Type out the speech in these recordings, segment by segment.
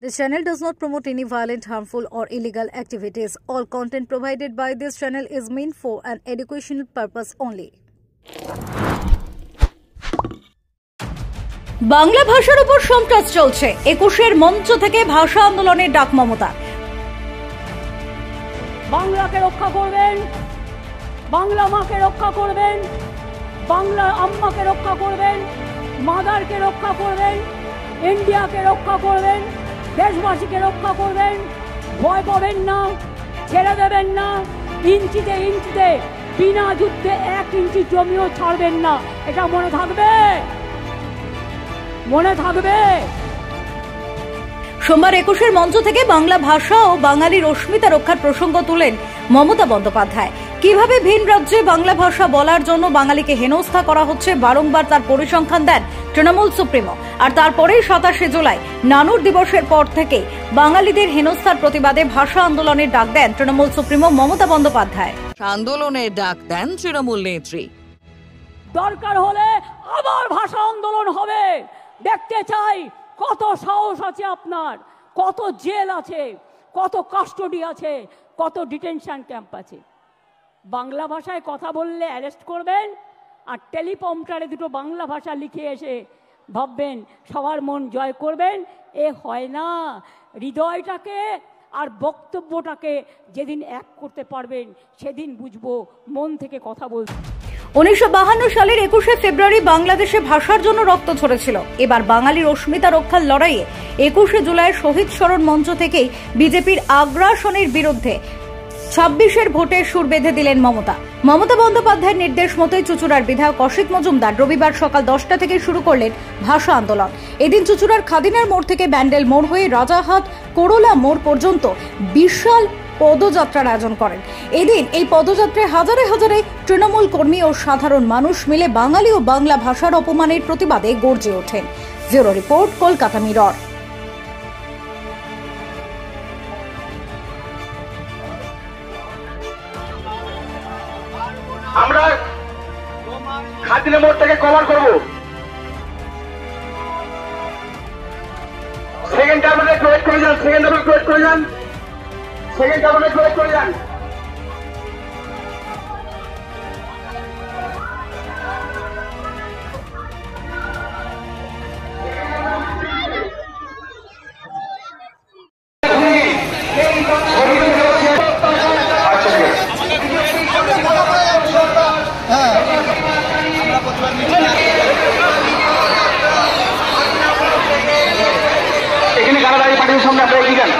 This channel does not promote any violent, harmful, or illegal activities. All content provided by this channel is meant for an educational purpose only. Bangla ভাষার উপর সন্ত্রাস চলছে। ২১-এর মঞ্চ থেকে ভাষা আন্দোলনের ডাক মমতা। বাংলাকে রক্ষা করবেন, বাংলা মাকে রক্ষা করবেন, বাংলা আম্মাকে রক্ষা করবেন, মাদারকে রক্ষা করবেন, ইন্ডিয়াকে রক্ষা করবেন, দেশবাসীকে রক্ষা করবেন। ভয় পাবেন না, ছেড়ে দেবেন না। ইঞ্চিতে ইঞ্চিতে বিনা যুদ্ধে ১ ইঞ্চি জমিও ছাড়বেন না। এটা মনে থাকবে, মনে থাকবে। সোমবার ২১-এর মঞ্চ থেকে বাংলা ভাষা ও বাঙালির অস্মিতা রক্ষার প্রসঙ্গ তুলেন মমতা বন্দ্যোপাধ্যায়। কিভাবে ভিন রাজ্যে বাংলা ভাষা বলার জন্য বাঙালিকে হেনস্থা করা হচ্ছে বারংবার তার পরিসংখ্যান দেন তৃণমূল সুপ্রিমো। আর তারপরেই ২৭শে জুলাই নানুর দিবসের পর থেকে বাঙালিদের হেনস্থার প্রতিবাদে ভাষা আন্দোলনের ডাক দেন তৃণমূল সুপ্রিমো মমতা বন্দ্যোপাধ্যায়। আন্দোলনের ডাক দেন তৃণমূল নেত্রী। দরকার হলে আবার ভাষা আন্দোলন হবে। দেখতে চাই কত সাহস আছে আপনার, কত জেল আছে, কত কাস্টডি আছে, কত ডিটেনশন ক্যাম্প আছে। বাংলা ভাষায় কথা বললে অ্যারেস্ট করবেন, আর টেলিপ্রম্পটারে দুটো বাংলা ভাষা লিখে এসে ভাববেন সবার মন জয় করবেন। এ হয় না। হৃদয়টাকে আর বক্তব্যটাকে যেদিন এক করতে পারবেন সেদিন বুঝবো মন থেকে কথা বলতে। ১৯৫২ সালের ২১শে ফেব্রুয়ারি বাংলাদেশে ভাষার জন্য রক্ত ঝরেছিল। এবার বাঙালির অস্মিতা রক্ষার লড়াইয়ে ২১শে জুলাই শহীদ স্মরণ মঞ্চ থেকেই বিজেপির আগ্রাসনের বিরুদ্ধে ২৬-এর ভোটের সুর বেঁধে দিলেন মমতা। মমতা বন্দ্যোপাধ্যায়ের নির্দেশ মতোই চুঁচুড়ার বিধায়ক অসিত মজুমদার রবিবার সকাল ১০টা থেকে শুরু করলেন ভাষা আন্দোলন। এদিন চুঁচুড়ার খাদিনার মোড় থেকে ব্যান্ডেল মোড় হয়ে রাজাহাট করোলা মোড় পর্যন্ত বিশাল পদযাত্রার আয়োজন করেন। এদিন এই পদযাত্রায় হাজারে হাজারে তৃণমূল কর্মী ও সাধারণ মানুষ মিলে বাঙালি ও বাংলা ভাষার অপমানের প্রতিবাদে গর্জে ওঠেন। Bureau report, Kolkata mirror. আমরা খাদিনা মোড় থেকে কভার করব। সেকেন্ড টার্মিনাল ক্লোজ করে যান, সেকেন্ড টার্মিনাল ক্লোজ করে যান, সেকেন্ড টার্মিনাল ক্লোজ করে যান। এখানে কারা দাঁড়িয়ে পাঠিয়ে সামনে আপনারা এগিয়ে যান।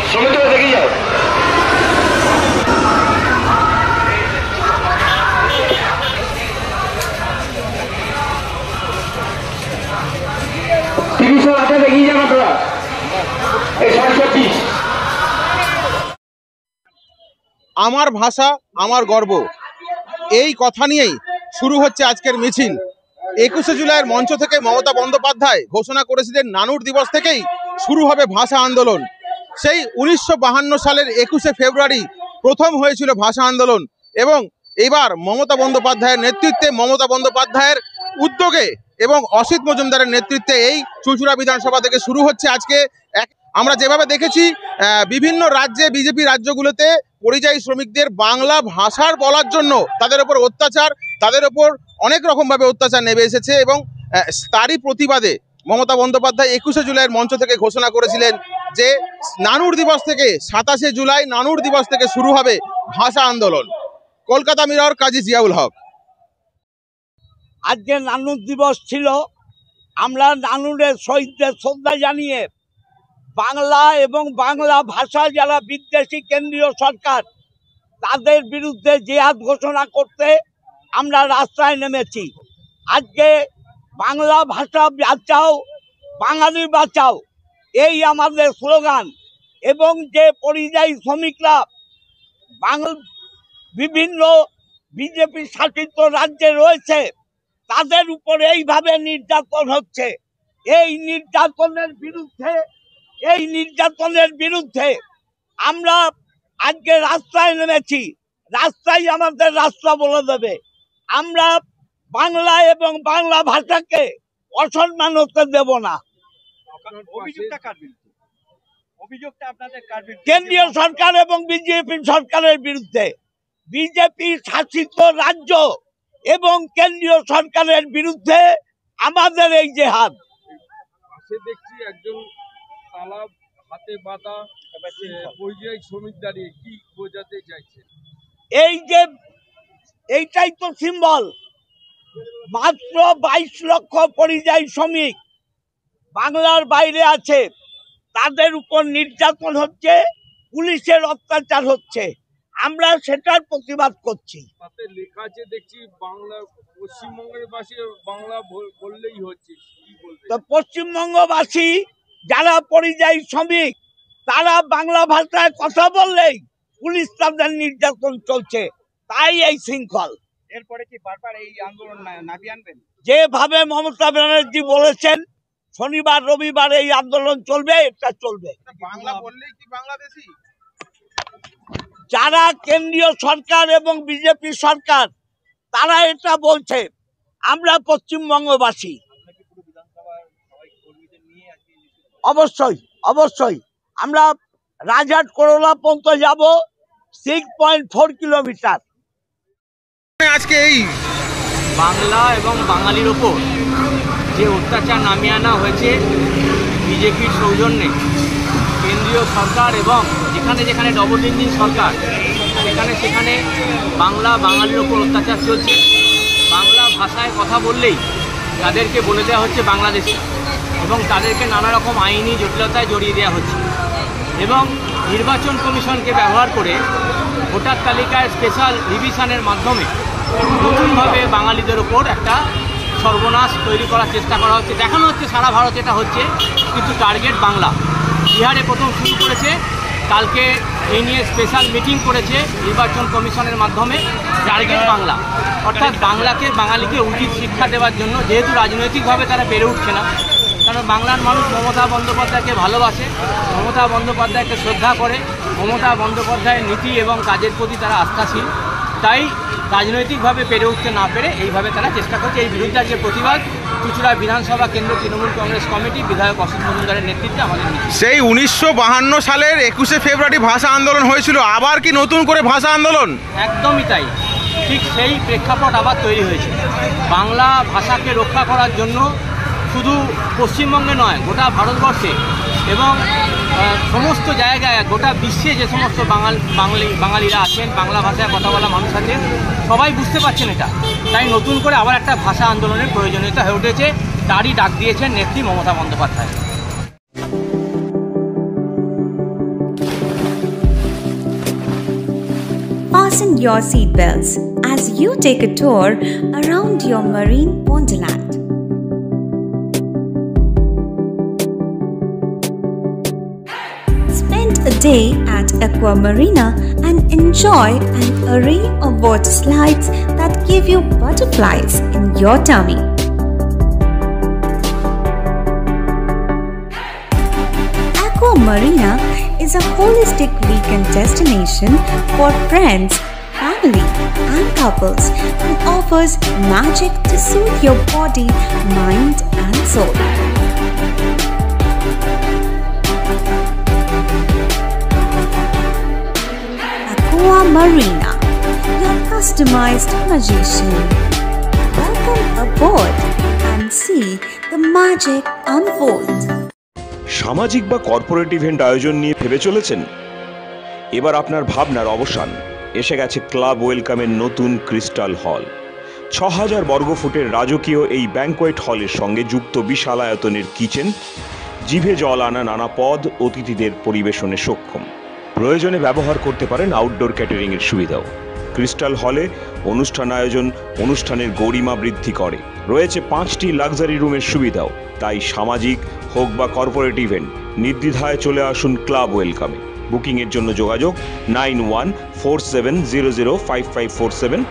শ্রমিকরা দেখে যাও। তিরিশশো হাতে এগিয়ে যান আপনারা। এই ৬২। আমার ভাষা আমার গর্ব, এই কথা নিয়েই শুরু হচ্ছে আজকের মিছিল। ২১শে জুলাইয়ের মঞ্চ থেকে মমতা বন্দ্যোপাধ্যায় ঘোষণা করেছিলেন নানুর দিবস থেকেই শুরু হবে ভাষা আন্দোলন। সেই ১৯৫২ সালের ২১শে ফেব্রুয়ারি প্রথম হয়েছিল ভাষা আন্দোলন, এবং এবার মমতা বন্দ্যোপাধ্যায়ের নেতৃত্বে, মমতা বন্দ্যোপাধ্যায়ের উদ্যোগে এবং অসিত মজুমদারের নেতৃত্বে এই চুঁচুড়া বিধানসভা থেকে শুরু হচ্ছে আজকে। আমরা যেভাবে দেখেছি বিভিন্ন রাজ্যে, বিজেপি রাজ্যগুলোতে পরিযায়ী শ্রমিকদের বাংলা ভাষার বলার জন্য তাদের উপর অত্যাচার, তাদের উপর অনেক রকমভাবে অত্যাচার নেমে এসেছে, এবং তারই প্রতিবাদে মমতা বন্দ্যোপাধ্যায় ২১শে জুলাইয়ের মঞ্চ থেকে ঘোষণা করেছিলেন যে নানুর দিবস থেকে ২৭শে জুলাই নানুর দিবস থেকে শুরু হবে ভাষা আন্দোলন। কলকাতা মিরর, কাজী জিয়াউল হক। আজকে নানুর দিবস ছিল। আমরা নানুরের শহীদদের শ্রদ্ধা জানিয়ে বাংলা এবং বাংলা ভাষা যারা বিদ্বেষী কেন্দ্রীয় সরকার, তাদের বিরুদ্ধে জিহাদ ঘোষণা করতে আমরা রাস্তায় নেমেছি। আজকে বাংলা ভাষা বাঁচাও, বাঙালি বাঁচাও, এই আমাদের স্লোগান। এবং যে পরিযায়ী শ্রমিকরা বিভিন্ন বিজেপি শাসিত রাজ্যে রয়েছে, তাদের উপরে এইভাবে নির্যাতন হচ্ছে। এই নির্যাতনের বিরুদ্ধে আমরা আজকে রাস্তায় নেমেছি। রাস্তাই আমাদের রাস্তা বলে দেবে। আমরা বাংলা এবং বাংলা ভাষাকে অসম্মান হতে দেব না। কেন্দ্রীয় সরকার এবং বিজেপি সরকারের বিরুদ্ধে। বিজেপি শাসিত রাজ্য এবং কেন্দ্রীয় সরকারের বিরুদ্ধে আমাদের এই জেহাদ। দেখছি একজন তালা হাতে বাঁধা পরিযায়ী শ্রমিক দাঁড়িয়ে কি বোঝাতে চাইছে? এই যে এইটাই তো সিম্বল। মাত্র 22 লক্ষ পরিযায়ী শ্রমিক বাংলার বাইরে আছে, তাদের উপর নির্যাতন হচ্ছে, পুলিশের অত্যাচার হচ্ছে, আমরা সেটার প্রতিবাদ করছি। তাতে লেখা আছে দেখছি বাংলা পশ্চিমবঙ্গের বাসী বাংলা বললেই হচ্ছে। তো পশ্চিমবঙ্গবাসী যারা পরিযায়ী শ্রমিক তারা বাংলা ভাষায় কথা বললেই পুলিশ তাদের নির্যাতন চলছে, তাই এই শৃঙ্খল। এরপরে কি বারবার এই আন্দোলন নামিয়ে আনবেন? যেভাবে মমতা ব্যানার্জি বলেছেন শনিবার রবিবার এই আন্দোলন চলবে, এটা চলবে। বাংলা বললেই কি বাংলাদেশি? যারা কেন্দ্রীয় সরকার এবং বিজেপি সরকার তারা এটা বলছে, আমরা পশ্চিমবঙ্গবাসী। অবশ্যই অবশ্যই আমরা রাজহাট করোলা পর্যন্ত যাব, 6.4 কিলোমিটার। আজকে এই বাংলা এবং বাঙালির ওপর যে অত্যাচার নামিয়ে আনা হয়েছে বিজেপির সৌজন্যে, কেন্দ্রীয় সরকার এবং যেখানে যেখানে ডবল ইঞ্জিন সরকার সেখানে বাংলা বাঙালির ওপর অত্যাচার চলছে। বাংলা ভাষায় কথা বললেই তাদেরকে বলে দেওয়া হচ্ছে বাংলাদেশি এবং তাদেরকে নানা রকম আইনি জটিলতায় জড়িয়ে দেওয়া হচ্ছে এবং নির্বাচন কমিশনকে ব্যবহার করে ভোটার তালিকায় স্পেশাল রিভিশনের মাধ্যমে নতুনভাবে বাঙালিদের ওপর একটা সর্বনাশ তৈরি করার চেষ্টা করা হচ্ছে। দেখানো হচ্ছে সারা ভারত এটা হচ্ছে, কিন্তু টার্গেট বাংলা। বিহারে প্রথম শুরু করেছে, কালকে এই নিয়ে স্পেশাল মিটিং করেছে নির্বাচন কমিশনের মাধ্যমে। টার্গেট বাংলা, অর্থাৎ বাঙালিকে উচিত শিক্ষা দেওয়ার জন্য, যেহেতু রাজনৈতিকভাবে তারা পেরে উঠছে না, কারণ বাংলার মানুষ মমতা বন্দ্যোপাধ্যায়কে ভালোবাসে, মমতা বন্দ্যোপাধ্যায়কে শ্রদ্ধা করে, মমতা বন্দ্যোপাধ্যায়ের নীতি এবং কাজের প্রতি তারা আস্থাশীল, তাই রাজনৈতিকভাবে পেরে উঠতে না পেরে এইভাবে তারা চেষ্টা করছে। এই বিরুদ্ধে আজকে প্রতিবাদ চুঁচুড়া বিধানসভা কেন্দ্র তৃণমূল কংগ্রেস কমিটি বিধায়ক অসিত মজুমদারের নেতৃত্বে আমাদের। সেই 1952 সালের 21শে ফেব্রুয়ারি ভাষা আন্দোলন হয়েছিল, আবার কি নতুন করে ভাষা আন্দোলন? একদমই তাই, ঠিক সেই প্রেক্ষাপট আবার তৈরি হয়েছে। বাংলা ভাষাকে রক্ষা করার জন্য শুধু পশ্চিমবঙ্গে নয়, গোটা ভারতবর্ষে এবং সমস্ত জায়গায়, গোটা বিশ্বে যে সমস্ত বাঙালিরা আছেন, বাংলা ভাষায় কথা বলা মানুষ আছেন, সবাই বুঝতে পারছেন এটা। তাই নতুন করে আবার একটা ভাষা আন্দোলনের প্রয়োজনীয়তা হয়ে উঠেছে, তারই ডাক দিয়েছেন নেত্রী Mamata Bandyopadhyay. Fasten your seatbelts as you take a tour around your marine wonderland. Spend a day at Aqua Marina and enjoy an array of water slides that give you butterflies in your tummy. Aqua Marina is a holistic weekend destination for friends, family, and couples and offers magic to soothe your body, mind, and soul. Aqua Marina, your customized magician. Welcome aboard and see the magic unfold. সামাজিক বা corporate event আয়োজন নিয়ে ভেবে চলেছেন? এবার আপনার ভাবনার অবসান। এসে গেছে ক্লাব ওয়েলকামের নতুন ক্রিস্টাল হল। 6000 বর্গফুটের রাজকীয় এই ব্যাংকোয়েট হলের সঙ্গে যুক্ত বিশাল আয়তনের কিচেন, জিভে জল আনা নানা পদ অতিথিদের পরিবেশনে সক্ষম। প্রয়োজনে ব্যবহার করতে পারেন আউটডোর ক্যাটারিংয়ের সুবিধাও। ক্রিস্টাল হলে অনুষ্ঠান আয়োজন অনুষ্ঠানের গরিমা বৃদ্ধি করে। রয়েছে 5টি লাক্সারি রুমের সুবিধাও। তাই সামাজিক হোক বা কর্পোরেট ইভেন্ট নির্দ্বিধায় চলে আসুন ক্লাব ওয়েলকামে। বুকিংয়ের জন্য যোগাযোগ 9147005547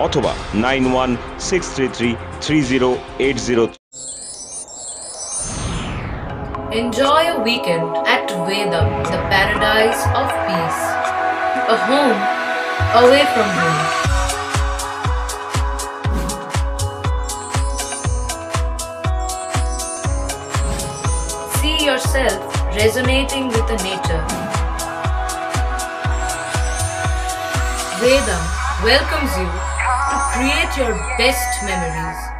অথবা 9163333080। Enjoy a weekend at Vedam, the paradise of peace. A home away from home. See yourself resonating with the nature. Vedam welcomes you to create your best memories.